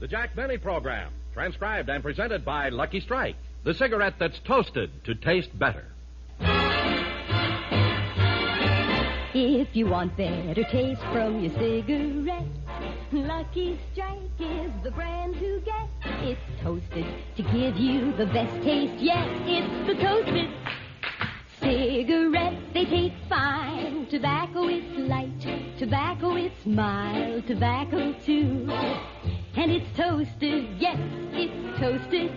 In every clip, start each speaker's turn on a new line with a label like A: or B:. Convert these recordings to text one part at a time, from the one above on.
A: The Jack Benny Program, transcribed and presented by Lucky Strike, the cigarette that's toasted to taste better.
B: If you want better taste from your cigarette, Lucky Strike is the brand to get. It's toasted to give you the best taste yet. It's the toasted cigarette. They taste fine. Tobacco, it's light. Tobacco, it's mild. Tobacco, too. And it's toasted, yes, it's toasted,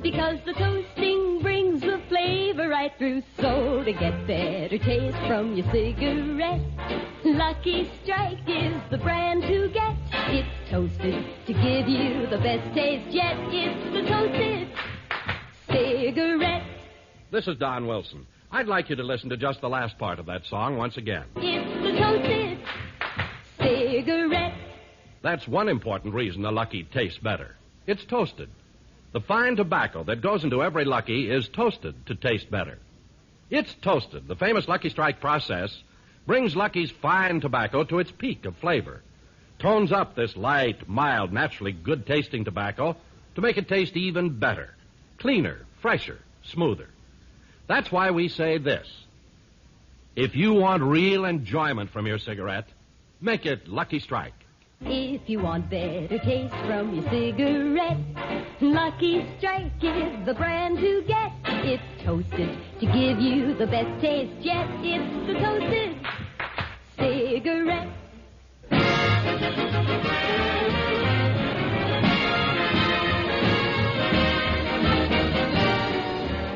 B: because the toasting brings the flavor right through. So to get better taste from your cigarette, Lucky Strike is the brand to get. It's toasted to give you the best taste yet. It's the toasted cigarette.
A: This is Don Wilson. I'd like you to listen to just the last part of that song once again.
B: It's the toasted cigarette.
A: That's one important reason the Lucky tastes better. It's toasted. The fine tobacco that goes into every Lucky is toasted to taste better. It's toasted. The famous Lucky Strike process brings Lucky's fine tobacco to its peak of flavor, tones up this light, mild, naturally good-tasting tobacco to make it taste even better, cleaner, fresher, smoother. That's why we say this. If you want real enjoyment from your cigarette, make it Lucky Strike.
B: If you want better taste from your cigarette, Lucky Strike is the brand to get. It's toasted to give you the best taste yet. It's the toasted cigarette.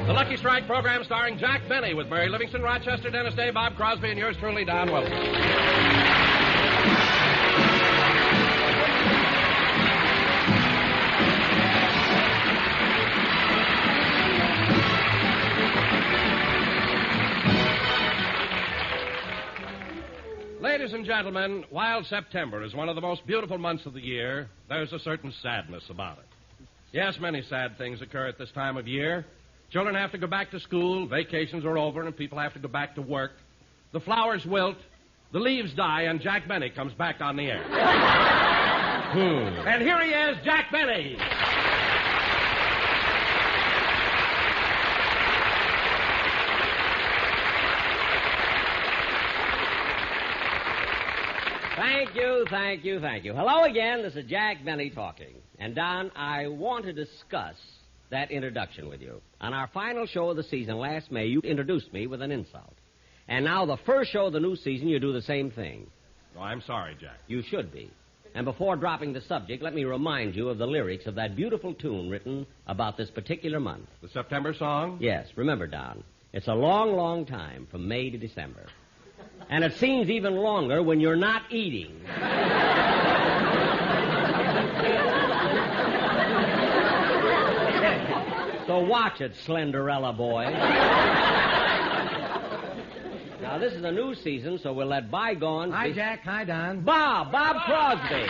A: The Lucky Strike program starring Jack Benny with Mary Livingston, Rochester, Dennis Day, Bob Crosby, and yours truly, Don Wilson. Ladies and gentlemen, while September is one of the most beautiful months of the year, there's a certain sadness about it. Yes, many sad things occur at this time of year. Children have to go back to school, vacations are over, and people have to go back to work. The flowers wilt, the leaves die, and Jack Benny comes back on the air. And here he is, Jack Benny.
C: Thank you. Hello again. This is Jack Benny talking. And, Don, I want to discuss that introduction with you. On our final show of the season last May, you introduced me with an insult. And now the first show of the new season, you do the same thing.
A: Oh, I'm sorry, Jack.
C: You should be. And before dropping the subject, let me remind you of the lyrics of that beautiful tune written about this particular month.
A: The September song?
C: Yes. Remember, Don, it's a long, long time from May to December. And it seems even longer when you're not eating. So watch it, Slenderella boy. Now, this is a new season, so we'll let bygones...
D: Hi, Jack. Hi, Don.
C: Bob Crosby.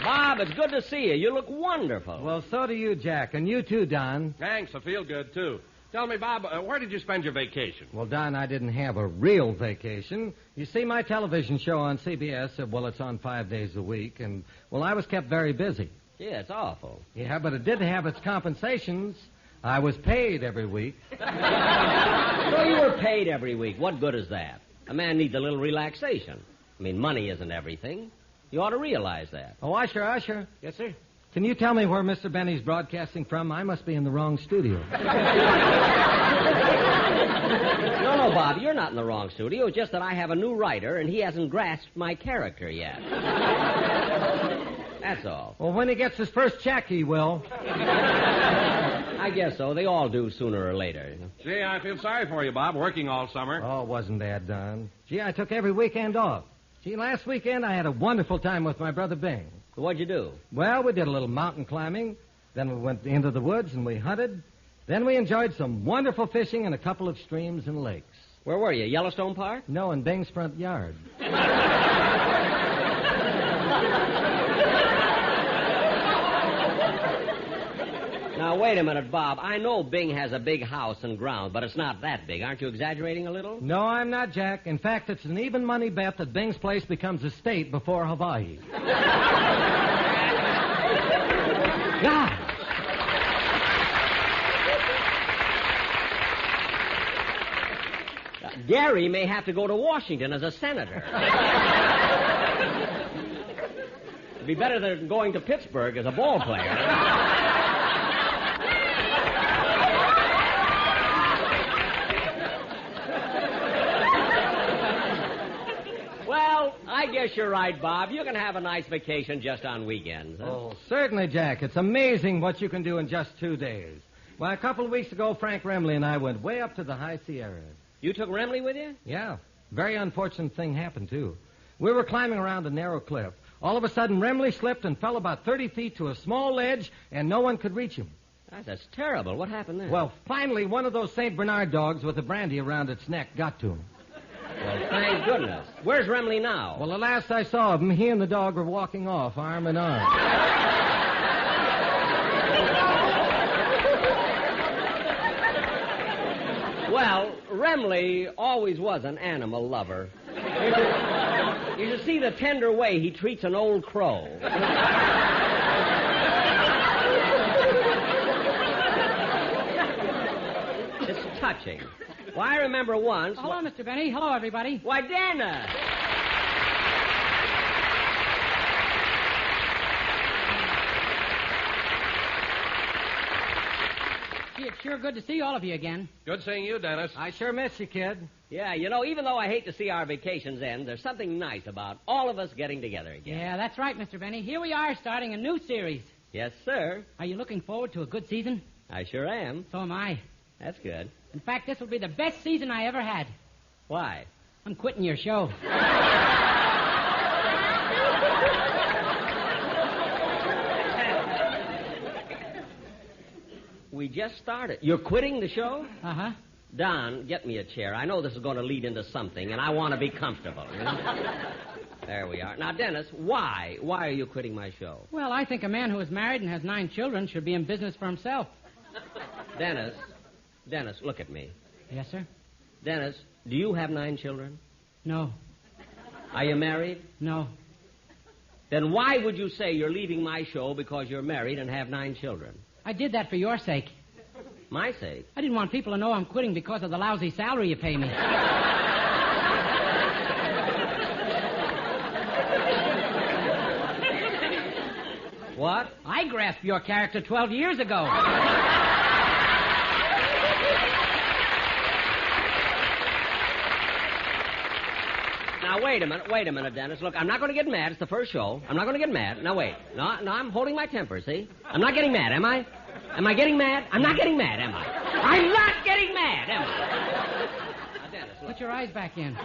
C: Bob, it's good to see you. You look wonderful.
D: Well, so do you, Jack. And you too, Don.
A: Thanks, I feel good, too. Tell me, Bob, where did you spend your vacation?
D: Well, Don, I didn't have a real vacation. You see, my television show on CBS, it's on 5 days a week, and, I was kept very busy.
C: Yeah, it's awful.
D: Yeah, but it did have its compensations. I was paid every week.
C: So you were paid every week. What good is that? A man needs a little relaxation. I mean, money isn't everything. You ought to realize that.
D: Oh, Usher.
C: Yes, sir?
D: Can you tell me where Mr. Benny's broadcasting from? I must be in the wrong studio.
C: No, Bob, you're not in the wrong studio. It's just that I have a new writer, and he hasn't grasped my character yet. That's all.
D: Well, when he gets his first check, he will.
C: I guess so. They all do sooner or later.
A: Gee, I feel sorry for you, Bob, working all summer.
D: Oh, it wasn't bad, Don. Gee, I took every weekend off. Gee, last weekend I had a wonderful time with my brother Bing.
C: What'd you do?
D: Well, we did a little mountain climbing. Then we went into the woods and we hunted. Then we enjoyed some wonderful fishing in a couple of streams and lakes.
C: Where were you? Yellowstone Park?
D: No, in Bing's front yard.
C: Now, wait a minute, Bob. I know Bing has a big house and ground, but it's not that big. Aren't you exaggerating a little?
D: No, I'm not, Jack. In fact, it's an even money bet that Bing's place becomes a state before Hawaii.
C: God! Gary may have to go to Washington as a senator. It'd be better than going to Pittsburgh as a ball player. Well, I guess you're right, Bob. You can have a nice vacation just on weekends. Huh?
D: Oh, certainly, Jack. It's amazing what you can do in just 2 days. Why, a couple of weeks ago, Frank Remley and I went way up to the High Sierras.
C: You took Remley with you?
D: Yeah. Very unfortunate thing happened, too. We were climbing around a narrow cliff. All of a sudden, Remley slipped and fell about 30 feet to a small ledge, and no one could reach him.
C: That's terrible. What happened there?
D: Well, finally, one of those St. Bernard dogs with a brandy around its neck got to him.
C: Well, thank goodness. Where's Remley now?
D: Well, the last I saw of him, he and the dog were walking off, arm in arm.
C: Well, Remley always was an animal lover. You should see the tender way he treats an old crow. It's touching. Well, I remember once...
E: Hello, Mr. Benny. Hello, everybody.
C: Why, Dana!
E: Gee, it's sure good to see all of you again.
A: Good seeing you, Dennis.
D: I sure miss you, kid.
C: Yeah, you know, even though I hate to see our vacations end, there's something nice about all of us getting together again.
E: Yeah, that's right, Mr. Benny. Here we are starting a new series.
C: Yes, sir.
E: Are you looking forward to a good season?
C: I sure am.
E: So am I.
C: That's good.
E: In fact, this will be the best season I ever had.
C: Why?
E: I'm quitting your show.
C: We just started. You're quitting the show?
E: Uh-huh.
C: Don, get me a chair. I know this is going to lead into something, and I want to be comfortable. You know? There we are. Now, Dennis, why? Why are you quitting my show?
E: Well, I think a man who is married and has 9 children should be in business for himself.
C: Dennis, look at me.
E: Yes, sir?
C: Dennis, do you have 9 children?
E: No.
C: Are you married?
E: No.
C: Then why would you say you're leaving my show because you're married and have 9 children?
E: I did that for your sake.
C: My sake?
E: I didn't want people to know I'm quitting because of the lousy salary you pay me.
C: What?
E: I grasped your character 12 years ago.
C: Now, wait a minute, Dennis. Look, I'm not going to get mad. It's the first show. I'm not going to get mad. Now, wait. No, I'm holding my temper, see? I'm not getting mad, am I? Am I getting mad? I'm not getting mad, am I? I'm not getting mad, am I? Now, Dennis, look.
E: Put your eyes back in.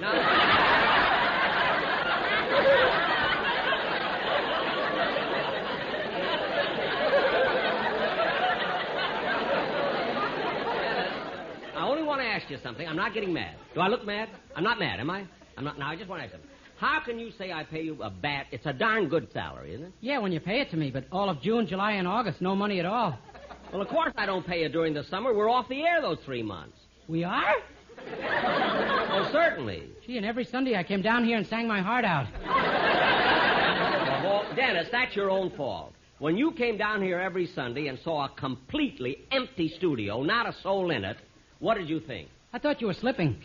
C: I only want to ask you something. I'm not getting mad. Do I look mad? I'm not mad, am I? I'm not. Now, I just want to ask something. How can you say I pay you a bat? It's a darn good salary, isn't it?
E: Yeah, when you pay it to me, but all of June, July, and August, no money at all.
C: Well, of course I don't pay you during the summer. We're off the air those 3 months.
E: We are?
C: Oh, certainly.
E: Gee, and every Sunday I came down here and sang my heart out.
C: Well, Dennis, that's your own fault. When you came down here every Sunday and saw a completely empty studio, not a soul in it, what did you think?
E: I thought you were slipping.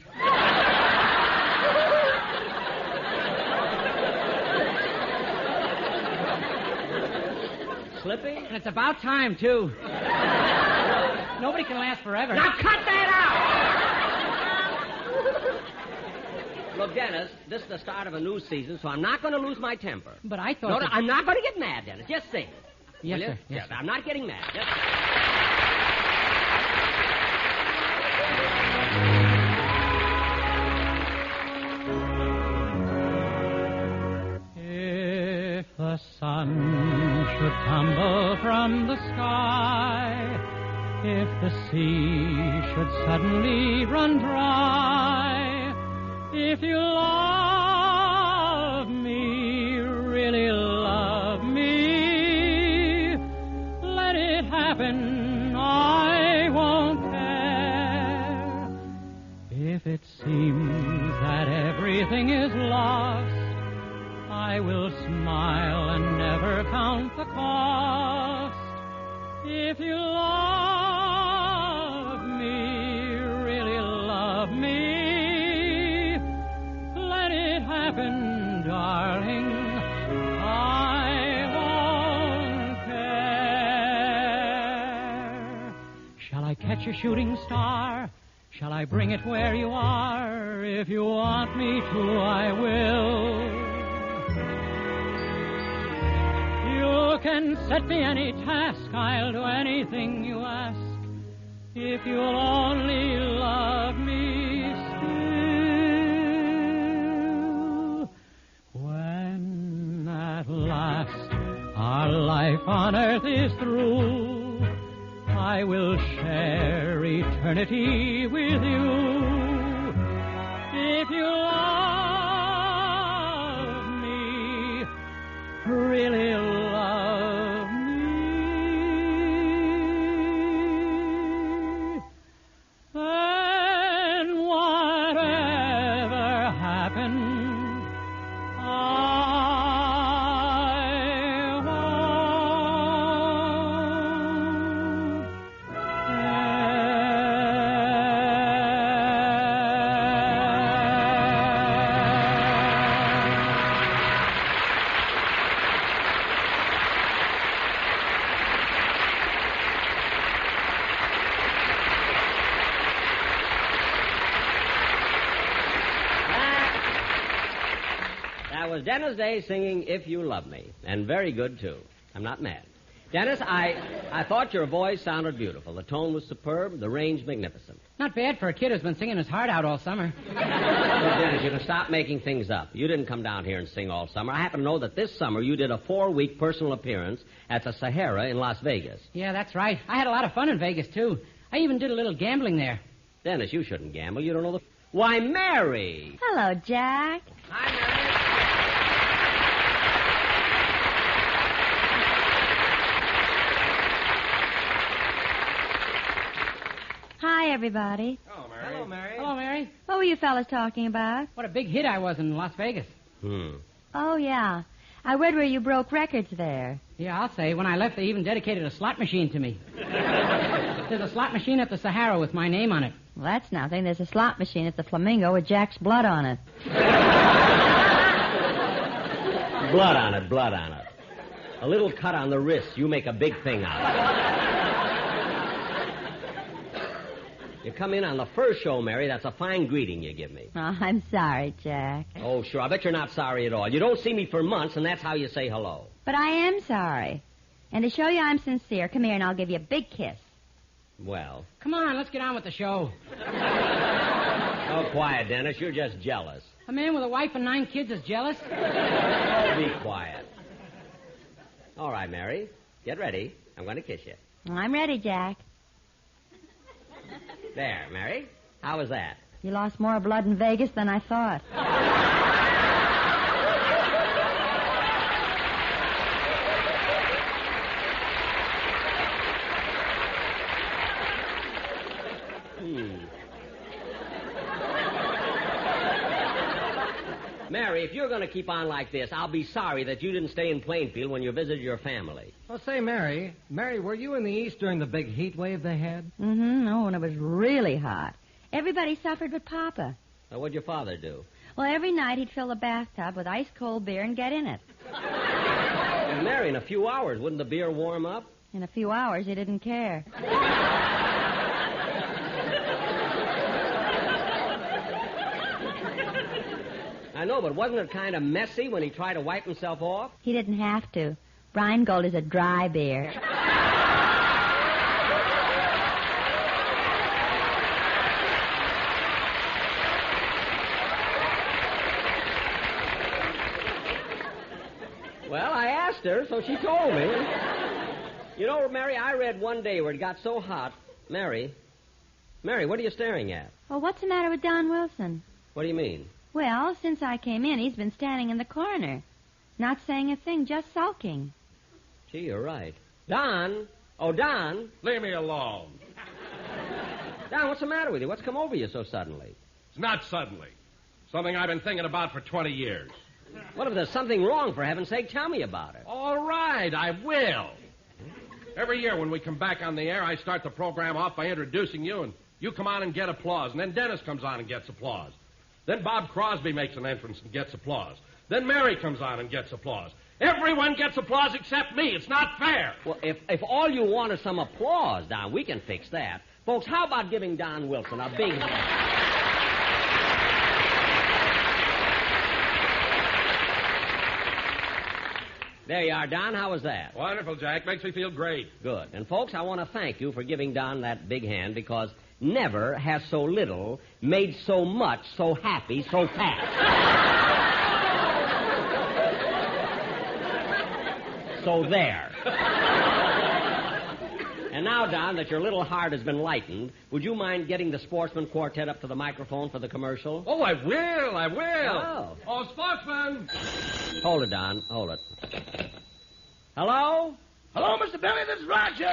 C: Slipping?
E: And it's about time, too. Nobody can last forever.
C: Now cut that out! Look, Dennis, this is the start of a new season, so I'm not going to lose my temper.
E: But I thought...
C: No,
E: that...
C: I'm not going to get mad, Dennis. Just sing.
E: Yes,
C: Will you?
E: sir. Yes, sir.
C: I'm not getting mad. Just...
E: If the sun should tumble from the sky, if the sea should suddenly run dry, if you love me, really love me, let it happen seems that everything is lost, I will smile and never count the cost. If you love me, really love me, let it happen, darling. I won't care. Shall I catch a shooting star? Shall I bring it where you are? If you want me to, I will. You can set me any task, I'll do anything you ask, if you'll only love me still. When at last our life on earth is through, I will share eternity with you. If you love me, really love me, then whatever happens, I won't
C: That was Dennis Day singing If You Love Me, and very good, too. I'm not mad. Dennis, I thought your voice sounded beautiful. The tone was superb, the range magnificent.
E: Not bad for a kid who's been singing his heart out all summer.
C: Well, Dennis, you can stop making things up. You didn't come down here and sing all summer. I happen to know that this summer you did a 4-week personal appearance at the Sahara in Las Vegas.
E: Yeah, that's right. I had a lot of fun in Vegas, too. I even did a little gambling there.
C: Dennis, you shouldn't gamble. You don't know the... Why, Mary!
B: Hello, Jack.
C: Hi, Mary.
B: Hi, everybody.
A: Oh, Mary.
D: Hello, Mary.
E: Hello, Mary.
B: What were you fellas talking about?
E: What a big hit I was in Las Vegas.
B: Oh, yeah. I read where you broke records there.
E: Yeah, I'll say. When I left, they even dedicated a slot machine to me. There's a slot machine at the Sahara with my name on it.
B: Well, that's nothing. There's a slot machine at the Flamingo with Jack's blood on it.
C: Blood on it, blood on it. A little cut on the wrist, you make a big thing out of it. You come in on the first show, Mary. That's a fine greeting you give me.
B: Oh, I'm sorry, Jack.
C: Oh, sure. I bet you're not sorry at all. You don't see me for months, and that's how you say hello.
B: But I am sorry. And to show you I'm sincere, come here and I'll give you a big kiss.
C: Well.
E: Come on, let's get on with the show.
C: Oh, quiet, Dennis. You're just jealous.
E: A man with a wife and 9 kids is jealous?
C: Oh, be quiet. All right, Mary. Get ready. I'm going to kiss you.
B: I'm ready, Jack.
C: There, Mary. How was that?
B: You lost more blood in Vegas than I thought.
C: Mary, if you're going to keep on like this, I'll be sorry that you didn't stay in Plainfield when you visited your family.
D: Well, say, Mary, were you in the East during the big heat wave they had?
B: Mm-hmm. Oh, and it was really hot. Everybody suffered but Papa.
C: Now, what'd your father do?
B: Well, every night he'd fill the bathtub with ice-cold beer and get in it.
C: Well, Mary, in a few hours, wouldn't the beer warm up?
B: In a few hours, he didn't care.
C: I know, but wasn't it kind of messy when he tried to wipe himself off?
B: He didn't have to. Rheingold is a dry beer.
C: Well, I asked her, so she told me. You know, Mary, I read one day where it got so hot. Mary, what are you staring at?
B: Well, what's the matter with Don Wilson?
C: What do you mean?
B: Well, since I came in, he's been standing in the corner. Not saying a thing, just sulking.
C: Gee, you're right. Don! Oh, Don!
A: Leave me alone.
C: Don, what's the matter with you? What's come over you so suddenly?
A: It's not suddenly. Something I've been thinking about for 20 years.
C: Well, if there's something wrong, for heaven's sake, tell me about it.
A: All right, I will. Every year when we come back on the air, I start the program off by introducing you, and you come on and get applause. And then Dennis comes on and gets applause. Then Bob Crosby makes an entrance and gets applause. Then Mary comes on and gets applause. Everyone gets applause except me. It's not fair.
C: Well, if all you want is some applause, Don, we can fix that. Folks, how about giving Don Wilson a big hand? There you are, Don. How was that?
A: Wonderful, Jack. Makes me feel great.
C: Good. And, folks, I want to thank you for giving Don that big hand because never has so little made so much so happy so fast. So there. And now, Don, that your little heart has been lightened, would you mind getting the Sportsman Quartet up to the microphone for the commercial?
A: Oh, I will.
C: Oh,
A: Sportsman.
C: Hold it, Don. Hold it. Hello?
F: Hello, Mr. Benny. This is Rochester.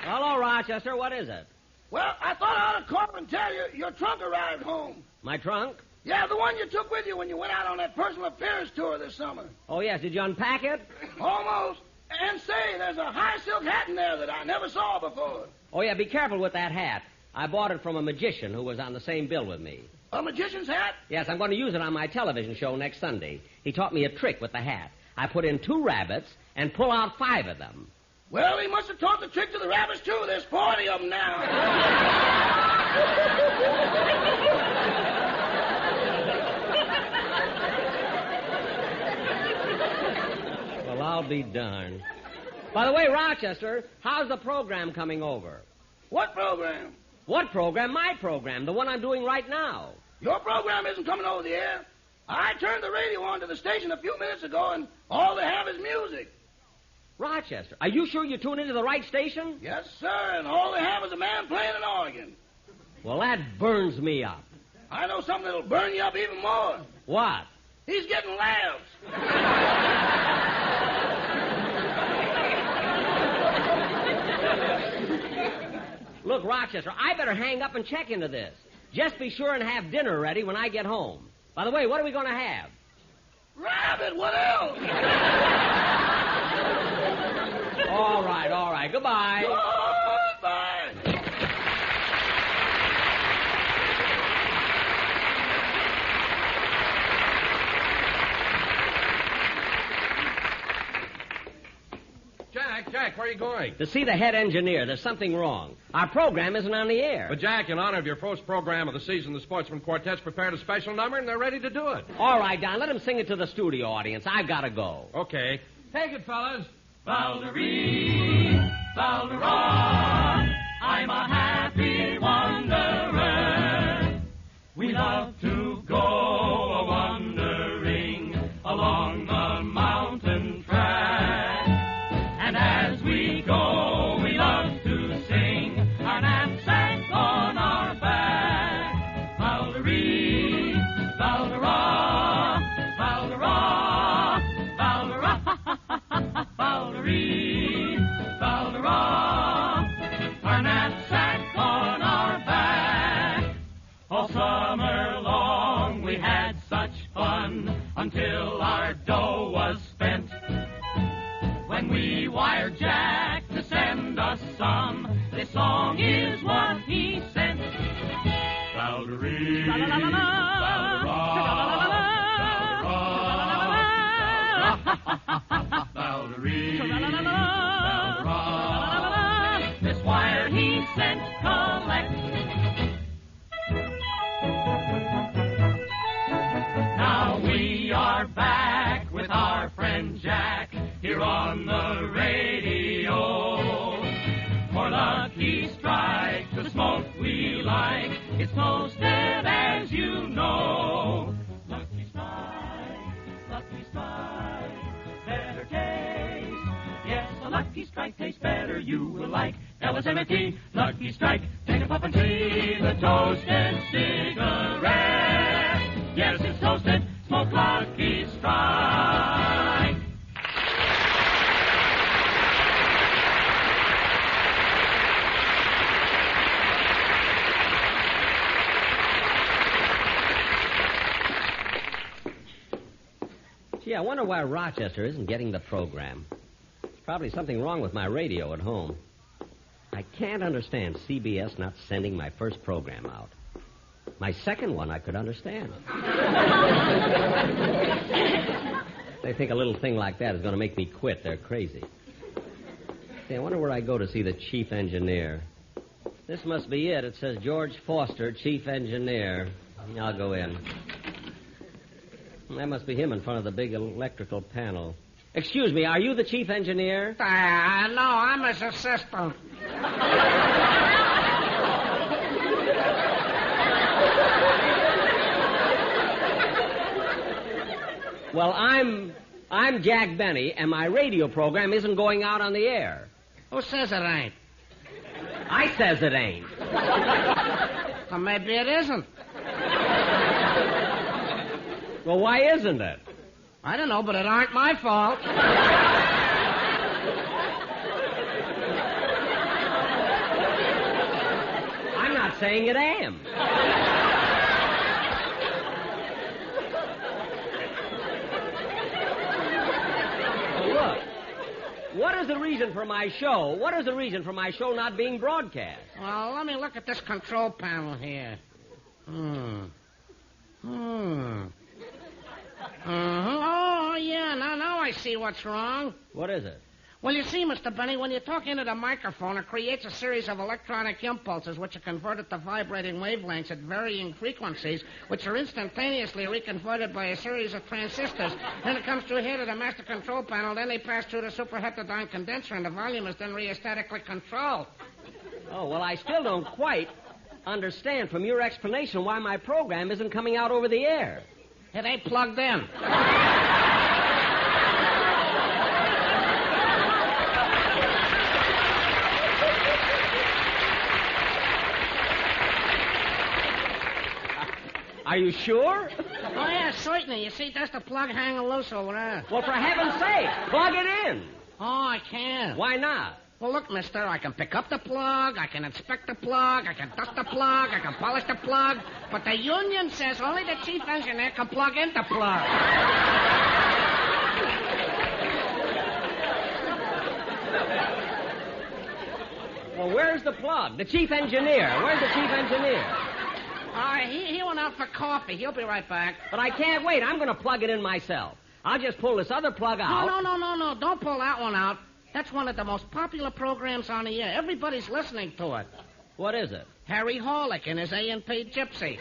C: Hello, Rochester. What is it?
F: Well, I thought I ought to call and tell you your trunk arrived home.
C: My trunk?
F: Yeah, the one you took with you when you went out on that personal appearance tour this summer.
C: Oh, yes. Did you unpack it?
F: Almost. And say, there's a high silk hat in there that I never saw before.
C: Oh, yeah. Be careful with that hat. I bought it from a magician who was on the same bill with me.
F: A magician's hat?
C: Yes, I'm going to use it on my television show next Sunday. He taught me a trick with the hat. I put in 2 rabbits and pull out 5 of them.
F: Well, he must have taught the trick to the rabbits, too. There's 40 of them now.
C: Well, I'll be darned. By the way, Rochester, how's the program coming over?
F: What program?
C: What program? My program, the one I'm doing right now.
F: Your program isn't coming over the air. I turned the radio on to the station a few minutes ago, and all they have is music.
C: Rochester, are you sure you tuned into the right station?
F: Yes, sir, and all they have is a man playing an organ.
C: Well, that burns me up.
F: I know something that'll burn you up even more.
C: What?
F: He's getting laughs.
C: Look, Rochester, I better hang up and check into this. Just be sure and have dinner ready when I get home. By the way, what are we going to have?
F: Rabbit, what else?
C: All right. Goodbye.
F: Goodbye.
A: Jack, where are you going?
C: To see the head engineer. There's something wrong. Our program isn't on the air.
A: But, Jack, in honor of your first program of the season, the Sportsman Quartet's prepared a special number, and they're ready to do it.
C: All right, Don, let him sing it to the studio audience. I've got to go.
A: Okay. Take it, fellas.
E: Valderie, Valderon, I'm a happy wanderer. We love to go a-wandering along the mountain track. And as we go, we love to sing our knapsack on our back. Valderie, Valderon, Valderon, Valderon. Valderie, Valderon, our knapsack on our back. All summer long we had such fun until our dough was spent. When we wired Jack to send us some, this song is what he sent. Valderie, Valderon, Valderie, Valderon, this wire he sent collect. Now we are back with our friend Jack here on the radio. For Lucky Strike, the smoke we like, it's toasted as you know. Lucky Strike, better taste. Yes, a Lucky Strike tastes better, you will like. LSMFT, Lucky Strike, take a puff and see the toasted cigarette. Yes, it's toasted, smoke Lucky Strike.
C: Gee, I wonder why Rochester isn't getting the program. There's probably something wrong with my radio at home. I can't understand CBS not sending my first program out. My second one I could understand. They think a little thing like that is going to make me quit. They're crazy. Say, I wonder where I go to see the chief engineer. This must be it. It says George Foster, chief engineer. I'll go in. That must be him in front of the big electrical panel. Excuse me, are you the chief engineer?
F: No, I'm his assistant.
C: Well, I'm Jack Benny, and my radio program isn't going out on the air.
F: Who says it ain't?
C: I says it ain't.
F: Well, maybe it isn't.
C: Well, why isn't it?
F: I don't know, but it aren't my fault.
C: I'm not saying it am. Well, look. What is the reason for my show? What is the reason for my show not being broadcast?
F: Well, let me look at this control panel here. Oh, yeah, now I see what's wrong.
C: What is it?
F: Well, you see, Mr. Benny, when you talk into the microphone, it creates a series of electronic impulses which are converted to vibrating wavelengths at varying frequencies, which are instantaneously reconverted by a series of transistors. Then it comes through here to the master control panel, then they pass through the superheterodyne condenser, and the volume is then rheostatically controlled.
C: Oh, well, I still don't quite understand from your explanation why my program isn't coming out over the air.
F: It ain't plugged in.
C: Are you sure?
F: Oh, yeah, certainly. You see, there's the plug hanging loose over there.
C: Well, for heaven's sake, plug it in.
F: Oh, I can't.
C: Why not?
F: Well, look, mister, I can pick up the plug, I can inspect the plug, I can dust the plug, I can polish the plug, but the union says only the chief engineer can plug in the plug.
C: Well, where's the plug? The chief engineer. Where's the chief engineer?
F: He went out for coffee. He'll be right back.
C: But I can't wait. I'm going to plug it in myself. I'll just pull this other plug out.
F: No. Don't pull that one out. That's one of the most popular programs on the air. Everybody's listening to it.
C: What is it?
F: Harry Horlick and his A&P Gypsies.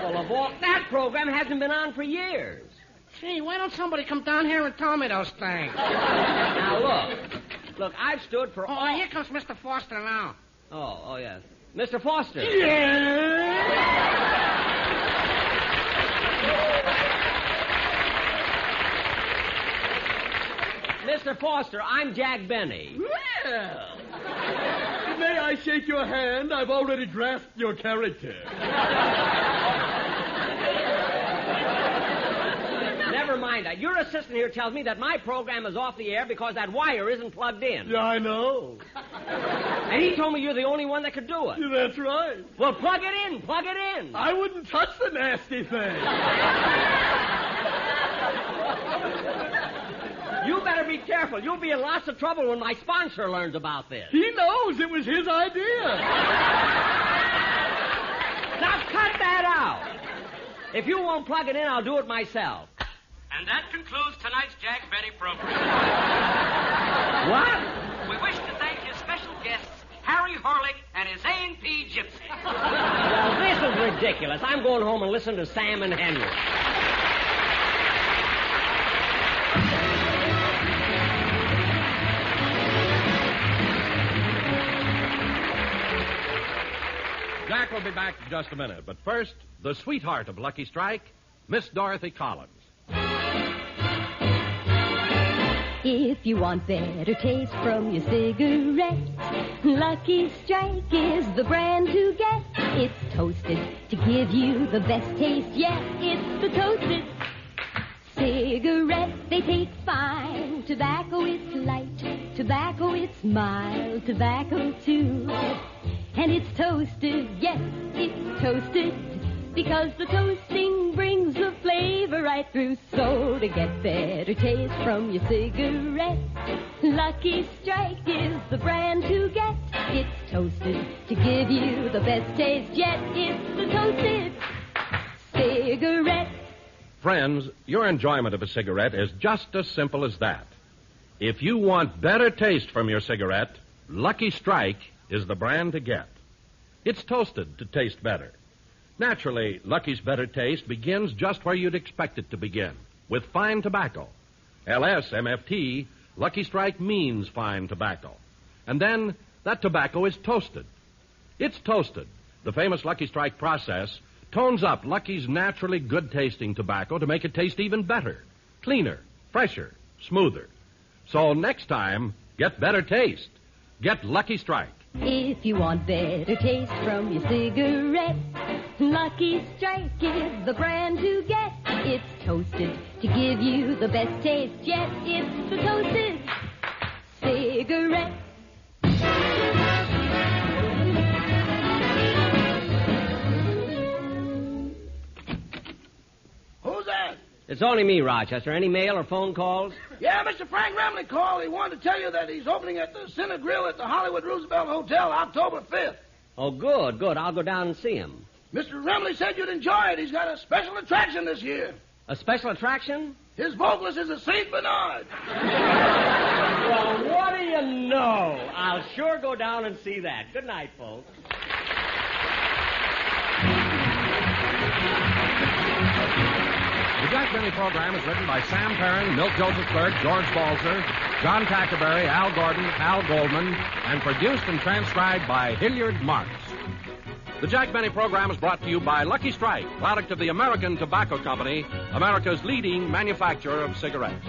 C: Well, of all... That program hasn't been on for years.
F: Gee, why don't somebody come down here and tell me those things?
C: Now, look. Look, I've stood for...
F: Oh, here comes Mr. Foster now.
C: Oh, yes. Mr. Foster. Mr. Foster, I'm Jack Benny.
G: Well, may I shake your hand? I've already grasped your character.
C: Never mind that. Your assistant here tells me that my program is off the air because that wire isn't plugged in.
G: Yeah, I know.
C: And he told me you're the only one that could do it.
G: Yeah, that's right.
C: Well, plug it in. Plug it in.
G: I wouldn't touch the nasty thing.
C: You better be careful. You'll be in lots of trouble when my sponsor learns about this.
G: He knows it was his idea.
C: Now cut that out. If you won't plug it in, I'll do it myself.
H: And that concludes tonight's Jack Benny program.
C: What?
H: We wish to thank his special guests, Harry Horlick and his A&P Gypsy.
C: Well, this is ridiculous. I'm going home and listen to Sam and Henry.
A: Jack will be back in just a minute, but first, the sweetheart of Lucky Strike, Miss Dorothy Collins.
B: If you want better taste from your cigarette, Lucky Strike is the brand to get. It's toasted to give you the best taste yet. It's the toasted cigarette. They taste fine. Tobacco is light. Tobacco is mild. Tobacco too. And it's toasted, yes, it's toasted because the toasting brings the flavor right through. So to get better taste from your cigarette, Lucky Strike is the brand to get. It's toasted to give you the best taste yet. It's the toasted cigarette.
A: Friends, your enjoyment of a cigarette is just as simple as that. If you want better taste from your cigarette, Lucky Strike is the brand to get. It's toasted to taste better. Naturally, Lucky's better taste begins just where you'd expect it to begin, with fine tobacco. LSMFT, Lucky Strike means fine tobacco. And then that tobacco is toasted. It's toasted. The famous Lucky Strike process tones up Lucky's naturally good-tasting tobacco to make it taste even better, cleaner, fresher, smoother. So next time, get better taste. Get Lucky Strike.
B: If you want better taste from your cigarette, Lucky Strike is the brand to get. It's toasted to give you the best taste yet. It's the toasted cigarette.
I: Who's that?
C: It's only me, Rochester. Any mail or phone calls?
I: Yeah, Mr. Frank Remley called. He wanted to tell you that he's opening at the Cine Grill at the Hollywood Roosevelt Hotel October 5th.
C: Oh, good, good. I'll go down and see him.
I: Mr. Remley said you'd enjoy it. He's got a special attraction this year.
C: A special attraction?
I: His vocalist is a St. Bernard.
C: Well, what do you know? I'll sure go down and see that. Good night, folks.
A: The Jack Benny program is written by Sam Perrin, Milt Joseph Clerk, George Balzer, John Tackerberry, Al Gordon, Al Goldman, and produced and transcribed by Hilliard Marks. The Jack Benny program is brought to you by Lucky Strike, product of the American Tobacco Company, America's leading manufacturer of cigarettes.